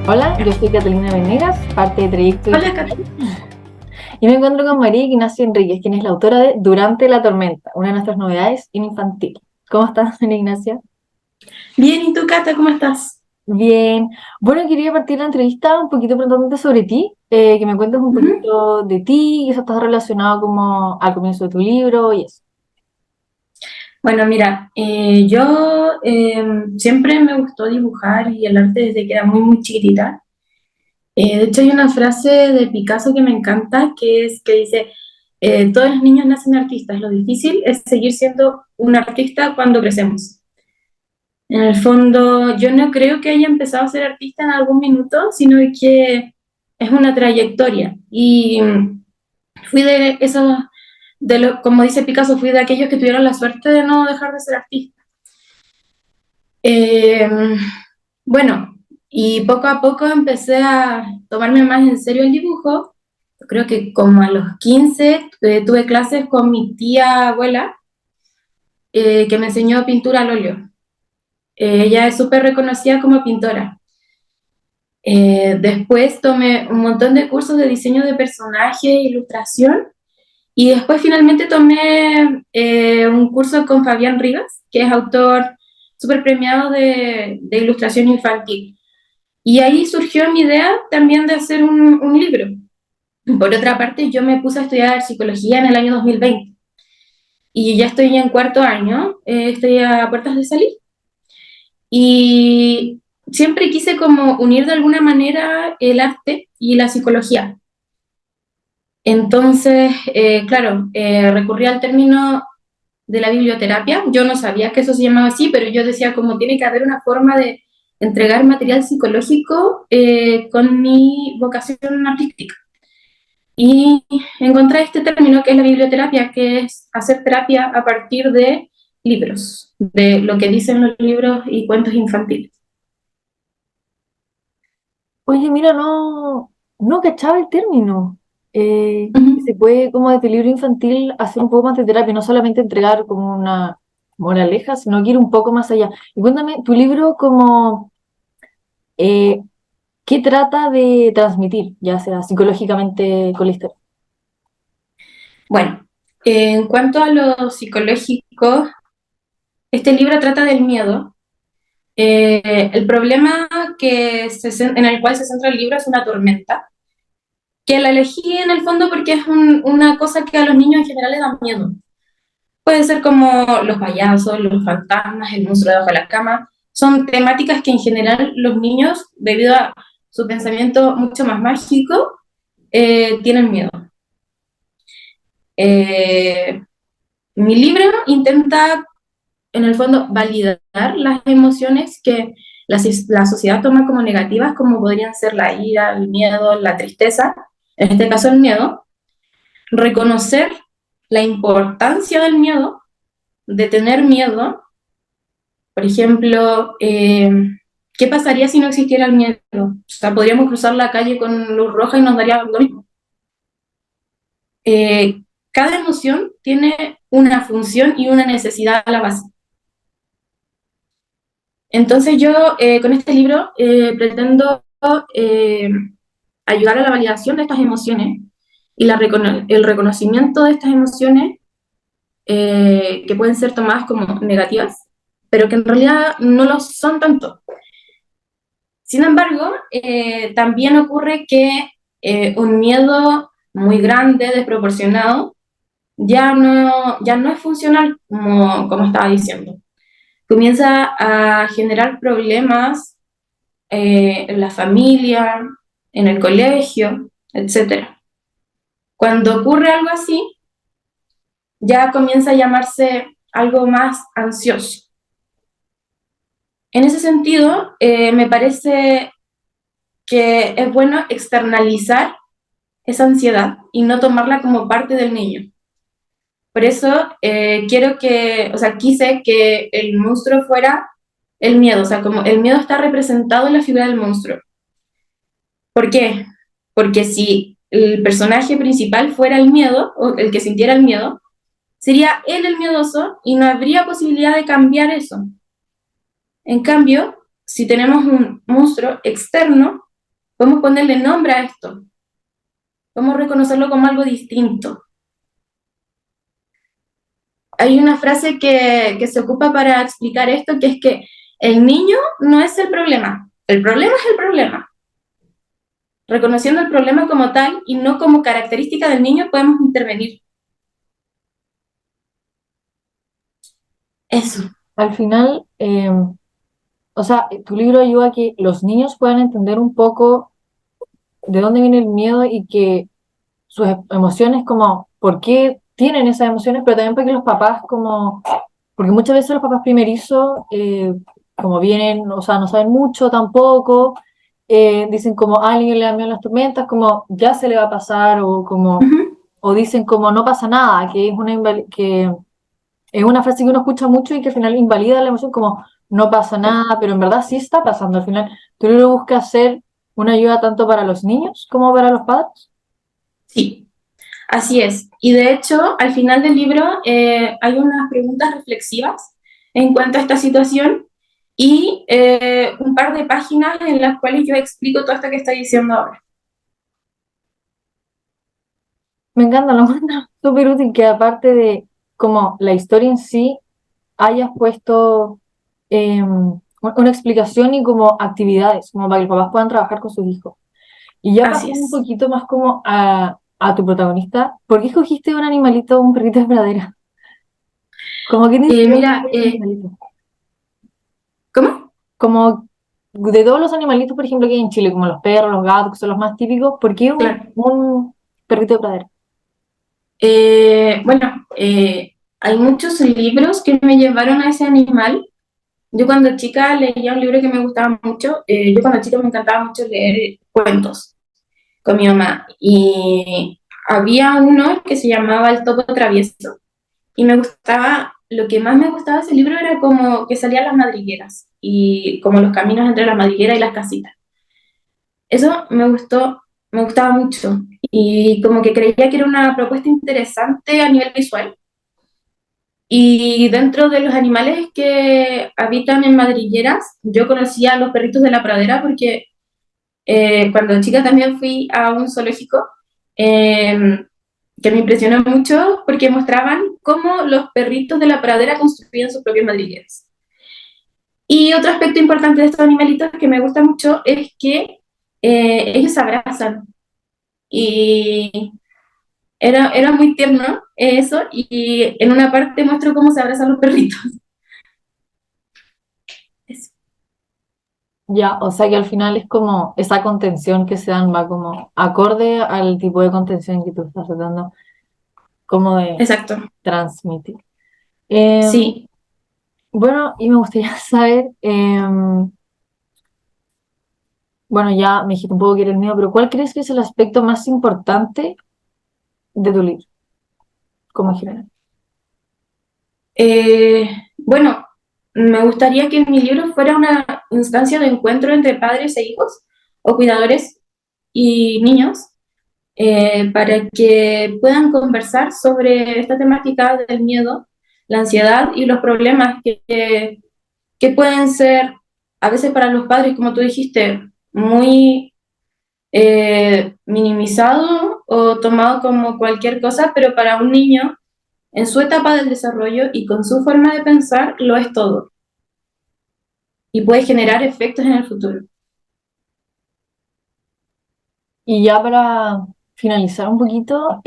Hola, yo soy Catalina Venegas, parte de Trayecto Hola, Digital, Kat. y me encuentro con María Ignacia Enríquez, quien es la autora de Durante la tormenta, una de nuestras novedades infantil. ¿Cómo estás, María Ignacia? Bien, ¿y tú, Cata, cómo estás? Bien. Bueno, quería partir la entrevista un poquito preguntándote sobre ti, que me cuentes un Ujú. poquito de ti, y eso está relacionado como al comienzo de tu libro y eso. Bueno, mira, yo siempre me gustó dibujar y el arte desde que era muy chiquitita. De hecho, hay una frase de Picasso que me encanta, que dice, todos los niños nacen artistas, lo difícil es seguir siendo un artista cuando crecemos. En el fondo, yo no creo que haya empezado a ser artista en algún minuto, sino que es una trayectoria. Y fui de esos, como dice Picasso, fui de aquellos que tuvieron la suerte de no dejar de ser artista. Eh, bueno, y poco a poco empecé a tomarme más en serio el dibujo. Creo que como a los 15 tuve clases con mi tía abuela, que me enseñó pintura al óleo. Ella es súper reconocida como pintora. Después tomé un montón de cursos de diseño de personaje e ilustración. Y después finalmente tomé un curso con Fabián Rivas, que es autor súper premiado de ilustración infantil. Y ahí surgió mi idea también de hacer un libro. Por otra parte, yo me puse a estudiar psicología en el año 2020 y ya estoy en cuarto año, estoy a puertas de salir. Y siempre quise como unir de alguna manera el arte y la psicología. Entonces, claro, recurrí al término de la biblioterapia. Yo no sabía que eso se llamaba así, pero yo decía como tiene que haber una forma de entregar material psicológico con mi vocación artística. Y encontré este término que es la biblioterapia, que es hacer terapia a partir de libros, de lo que dicen los libros y cuentos infantiles. Oye, mira, no cachaba el término. Que se Ujú. puede, como desde el libro infantil, hacer un poco más de terapia, no solamente entregar como una moraleja, sino que ir un poco más allá. Y cuéntame, tu libro, como, eh, ¿qué trata de transmitir, ya sea psicológicamente con la historia? Bueno, en cuanto a lo psicológico, este libro trata del miedo. El problema en el cual se centra el libro es una tormenta, que la elegí en el fondo porque es una cosa que a los niños en general les da miedo. Puede ser como los payasos, los fantasmas, el monstruo debajo de la cama. Son temáticas que en general los niños, debido a su pensamiento mucho más mágico, tienen miedo. Eh, Mi libro intenta, en el fondo, validar las emociones que la sociedad toma como negativas, como podrían ser la ira, el miedo, la tristeza, en este caso el miedo, reconocer la importancia del miedo, de tener miedo. Por ejemplo, ¿qué pasaría si no existiera el miedo? O sea, podríamos cruzar la calle con luz roja y nos daría lo mismo. Eh, Cada emoción tiene una función y una necesidad a la base. Entonces yo con este libro pretendo eh, ayudar a la validación de estas emociones y el reconocimiento de estas emociones que pueden ser tomadas como negativas, pero que en realidad no lo son tanto. Sin embargo, también ocurre que un miedo muy grande, desproporcionado, ya no es funcional, como estaba diciendo. Comienza a generar problemas en la familia, en el colegio, etcétera. Cuando ocurre algo así, ya comienza a llamarse algo más ansioso. En ese sentido, me parece que es bueno externalizar esa ansiedad y no tomarla como parte del niño. Por eso o sea, quise que el monstruo fuera el miedo, o sea, como el miedo está representado en la figura del monstruo. ¿Por qué? Porque si el personaje principal fuera el miedo, o el que sintiera el miedo, sería él el miedoso y no habría posibilidad de cambiar eso. En cambio, si tenemos un monstruo externo, podemos ponerle nombre a esto, podemos reconocerlo como algo distinto. Hay una frase que se ocupa para explicar esto, que es que el niño no es el problema es el problema. Reconociendo el problema como tal y no como característica del niño, podemos intervenir. Eso. Al final, o sea, tu libro ayuda a que los niños puedan entender un poco de dónde viene el miedo y que sus emociones, como por qué tienen esas emociones, pero también para que los papás, como, porque muchas veces los papás primerizos, como vienen, o sea, no saben mucho tampoco, dicen como "Ah, a alguien le da miedo las tormentas, como ya se le va a pasar, o como, Ujú. o dicen como no pasa nada, que es que es una frase que uno escucha mucho y que al final invalida la emoción, como no pasa nada, pero en verdad sí está pasando. Al final, tú lo buscas ser una ayuda tanto para los niños como para los padres. Sí, así es. Y de hecho, al final del libro hay unas preguntas reflexivas en cuanto a esta situación y un par de páginas en las cuales yo explico todo esto que estoy diciendo ahora. Me encanta, lo encuentro súper útil que aparte de como la historia en sí, hayas puesto una explicación y como actividades, como para que los papás puedan trabajar con sus hijos. Y ya Así pasando un es. poquito más como a tu protagonista, ¿por qué escogiste un animalito, un perrito de pradera? Como que te inspiró a Mira, escoger ese animalito. ¿cómo? Como de todos los animalitos, por ejemplo, que hay en Chile, como los perros, los gatos, que son los más típicos, ¿por qué Claro. un perrito de pradera? Bueno, hay muchos libros que me llevaron a ese animal. Yo cuando chica leía un libro que me gustaba mucho. Yo cuando chica me encantaba mucho leer cuentos con mi mamá. Y había uno que se llamaba El Topo Travieso. Y me gustaba, lo que más me gustaba de ese libro era como que salían las madrigueras y como los caminos entre la madriguera y las casitas. Eso me gustó, me gustaba mucho. Y como que creía que era una propuesta interesante a nivel visual. Y dentro de los animales que habitan en madrigueras, yo conocía a los perritos de la pradera porque cuando chica también fui a un zoológico eh, que me impresionó mucho porque mostraban cómo los perritos de la pradera construían sus propias madrigueras. Y otro aspecto importante de estos animalitos que me gusta mucho es que ellos se abrazan. Y era muy tierno eso, y en una parte muestro cómo se abrazan los perritos. Eso. Ya, o sea que al final es como esa contención que se dan va como acorde al tipo de contención que tú estás tratando como de Exacto, transmitir. Eh, sí. bueno, y me gustaría saber, bueno, ya me dijiste un poco que era el mío, pero ¿cuál crees que es el aspecto más importante de tu libro, como en general? Bueno, me gustaría que mi libro fuera una instancia de encuentro entre padres e hijos, o cuidadores y niños, para que puedan conversar sobre esta temática del miedo, la ansiedad y los problemas que pueden ser, a veces para los padres, como tú dijiste, muy minimizado o tomado como cualquier cosa, pero para un niño en su etapa del desarrollo y con su forma de pensar lo es todo y puede generar efectos en el futuro. Y ya para finalizar un poquito,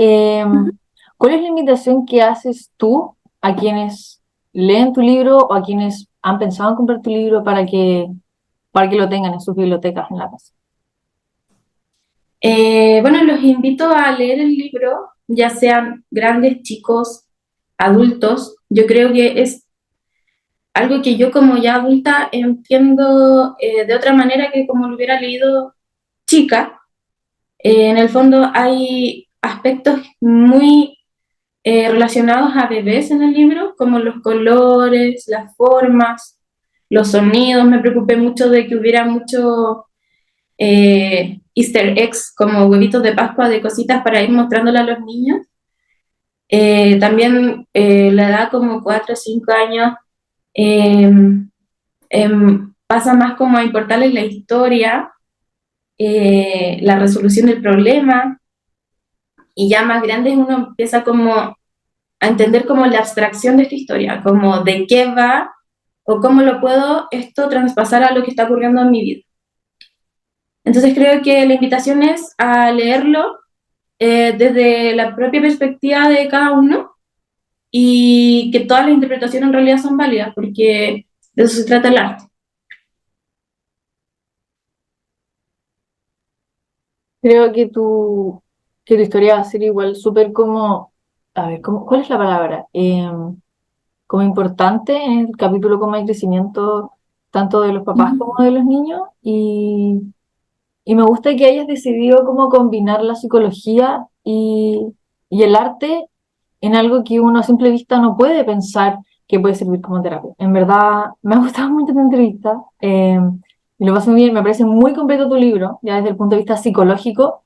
¿cuál es la invitación que haces tú a quienes leen tu libro o a quienes han pensado en comprar tu libro para que lo tengan en sus bibliotecas en la casa? Bueno, los invito a leer el libro, ya sean grandes, chicos, adultos. Yo creo que es algo que yo como ya adulta entiendo de otra manera que como lo hubiera leído chica. En el fondo hay aspectos muy relacionados a bebés en el libro, como los colores, las formas, los sonidos. Me preocupé mucho de que hubiera mucho Easter eggs, como huevitos de Pascua, de cositas para ir mostrándole a los niños. También la edad como 4 o 5 años pasa más como a importarles la historia, la resolución del problema, y ya más grandes uno empieza como a entender como la abstracción de esta historia, como de qué va o cómo lo puedo esto traspasar a lo que está ocurriendo en mi vida. Entonces creo que la invitación es a leerlo desde la propia perspectiva de cada uno y que todas las interpretaciones en realidad son válidas, porque de eso se trata el arte. Creo que tu historia va a ser igual súper como, a ver, ¿cuál es la palabra? Como importante en el capítulo como hay crecimiento tanto de los papás como de los niños y me gusta que hayas decidido cómo combinar la psicología y el arte en algo que uno a simple vista no puede pensar que puede servir como terapia. En verdad, me ha gustado mucho esta entrevista. Y lo pasé muy bien, me parece muy completo tu libro, ya desde el punto de vista psicológico.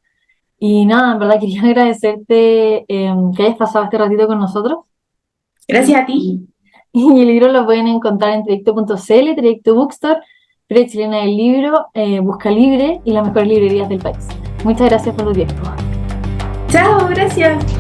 Y nada, en verdad quería agradecerte que hayas pasado este ratito con nosotros. Gracias a ti. Y el libro lo pueden encontrar en trayecto.cl, Trayecto Bookstore, Feria Chilena del Libro, Busca Libre y las mejores librerías del país. Muchas gracias por tu tiempo. Chao, gracias.